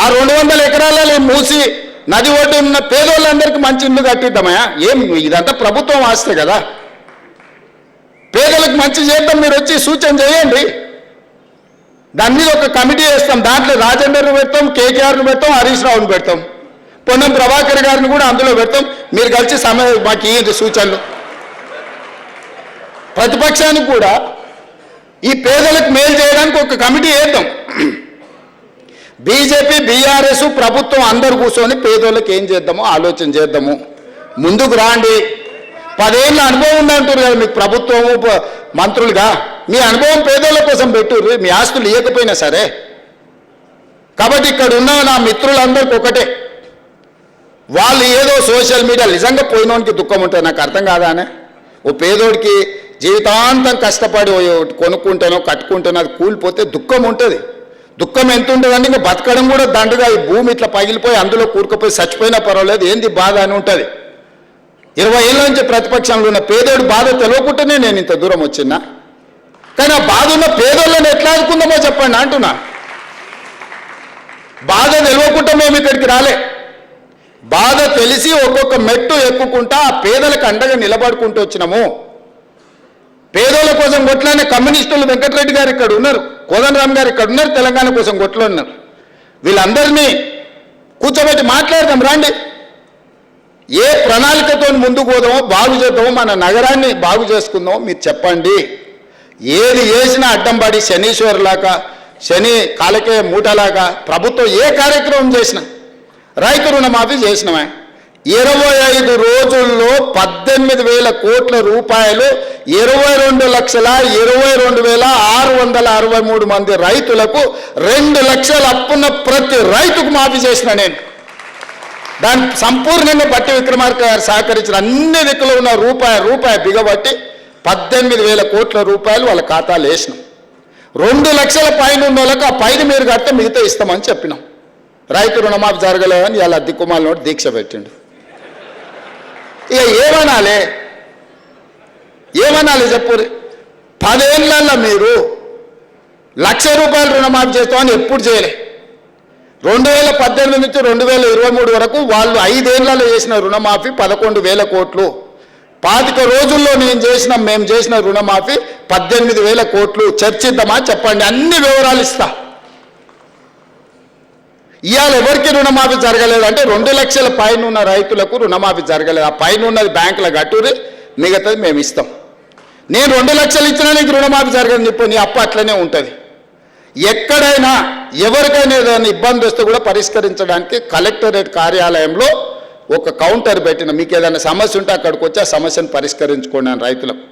ఆ 200 ఎకరాలలో మూసి నది ఒడ్డు ఉన్న పేదోళ్ళందరికీ మంచి ఇల్లు కట్టిద్దామయ్యా. ఏం ఇదంతా ప్రభుత్వం ఆస్తే కదా. పేదలకు మంచి చేద్దాం, మీరు వచ్చి సూచన చేయండి. దాని మీద ఒక కమిటీ వేస్తాం. దాంట్లో రాజేందర్ను పెడతాం, కేకేఆర్ను పెడతాం, హరీష్ రావును పెడతాం, పొన్నం ప్రభాకర్ గారిని కూడా అందులో పెడతాం. మీరు కలిసి మాకు ఇవ్వండి సూచనలు. ప్రతిపక్షానికి కూడా ఈ పేదలకు మేలు చేయడానికి ఒక కమిటీ వేద్దాం. బీజేపీ, బీఆర్ఎస్, ప్రభుత్వం అందరూ కూర్చొని పేదోళ్ళకి ఏం చేద్దామో ఆలోచన చేద్దాము. ముందుకు రాండి. 10 ఏళ్ళ అనుభవం ఉందంటారు కదా మీకు ప్రభుత్వము, మంత్రులుగా. మీ అనుభవం పేదోళ్ళ కోసం పెట్టుర్రు, మీ ఆస్తులు ఇవ్వకపోయినా సరే. కాబట్టి ఇక్కడ ఉన్న నా మిత్రులందరికీ ఒకటే, వాళ్ళు ఏదో సోషల్ మీడియా నిజంగా పోయినోనికి దుఃఖం ఉంటుంది. నాకు అర్థం కాదానే. ఓ పేదోడికి జీవితాంతం కష్టపడి కొనుక్కుంటానో కట్టుకుంటానో అది కూలిపోతే దుఃఖం ఉంటుంది. దుఃఖం ఎంత ఉంటుందంటే ఇంకా బతకడం కూడా దండుగా. ఈ భూమి ఇట్లా పగిలిపోయి అందులో కూరుకుపోయి చచ్చిపోయినా పర్వాలేదు, ఏంది బాధ అని ఉంటుంది. 20 ఏళ్ళ నుంచి ప్రతిపక్షంలో ఉన్న పేదోడు బాధ తెలియకుండానే నేను ఇంత దూరం వచ్చినా. కానీ ఆ బాధ ఉన్న పేదోళ్ళని ఎట్లా ఆదుకుందామో చెప్పండి అంటున్నా. బాధ తెలియకుండా మేము ఇక్కడికి రాలే. బాధ తెలిసి ఒక్కొక్క మెట్టు ఎక్కుకుంటా ఆ పేదలకు అండగా నిలబడుకుంటూ వచ్చినాము. పేదోళ్ళ కోసం కొట్లానే కమ్యూనిస్టులు వెంకటరెడ్డి గారు ఇక్కడ ఉన్నారు, కోదండరామ్ గారు ఇక్కడ ఉన్నారు, తెలంగాణ కోసం కొట్లు ఉన్నారు. వీళ్ళందరినీ కూర్చోబెట్టి మాట్లాడదాం రండి. ఏ ప్రణాళికతో ముందుకు పోదామో, బాగు చేద్దామో, మన నగరాన్ని బాగు చేసుకుందామో మీరు చెప్పండి. ఏది చేసినా అడ్డం పడి శనీశ్వరులాగా, శని కాలకే మూటలాగా ప్రభుత్వం ఏ కార్యక్రమం చేసినా, రైతు రుణమాఫీ చేసినామే. 25 రోజుల్లో 18,000 కోట్ల రూపాయలు 22,22,663 మంది రైతులకు 2 లక్షల అప్పున్న ప్రతి రైతుకు మాఫీ చేసిన నేను. దాన్ని సంపూర్ణంగా బట్టి విక్రమార్క గారు సహకరించిన అన్ని దిక్కులో ఉన్న రూపాయి బిగబట్టి 18,000 కోట్ల రూపాయలు వాళ్ళ ఖాతాలు వేసినాం. 2 లక్షల పైన ఉన్న వాళ్ళకి ఆ పైన మీరు కడితే మిగతా ఇస్తామని చెప్పినాం. రైతు రుణమాఫీ జరగలేదని ఇలా దిక్కుమాల దీక్ష పెట్టిండు. ఇక ఏమనాలి చెప్పు. 10 ఏళ్ళల్లో మీరు ₹1,00,000 రుణమాఫీ చేస్తామని ఎప్పుడు చేయలే. 2018 నుంచి 2023 వరకు వాళ్ళు 5 ఏళ్లలో చేసిన రుణమాఫీ 11,000 కోట్లు. 25 రోజుల్లో మేము చేసిన రుణమాఫీ 18,000 కోట్లు. చర్చిద్దామా చెప్పండి, అన్ని వివరాలు ఇస్తా. ఇవాళ ఎవరికి రుణమాఫీ జరగలేదంటే 2 లక్షల పైన ఉన్న రైతులకు రుణమాఫీ జరగలేదు. ఆ పైన ఉన్నది బ్యాంకుల గట్టురి, మిగతాది మేము ఇస్తాం. నేను 2 లక్షలు ఇచ్చినా నీకు రుణమాఫీ జరగదని చెప్పి నీ అప్పు అట్లనే ఉంటుంది. ఎక్కడైనా ఎవరికైనా ఏదైనా ఇబ్బంది వస్తే కూడా పరిష్కరించడానికి కలెక్టరేట్ కార్యాలయంలో ఒక కౌంటర్ పెట్టిన, మీకు ఏదైనా సమస్య ఉంటే అక్కడికి వచ్చి ఆ సమస్యను పరిష్కరించుకోండి అని రైతులకు.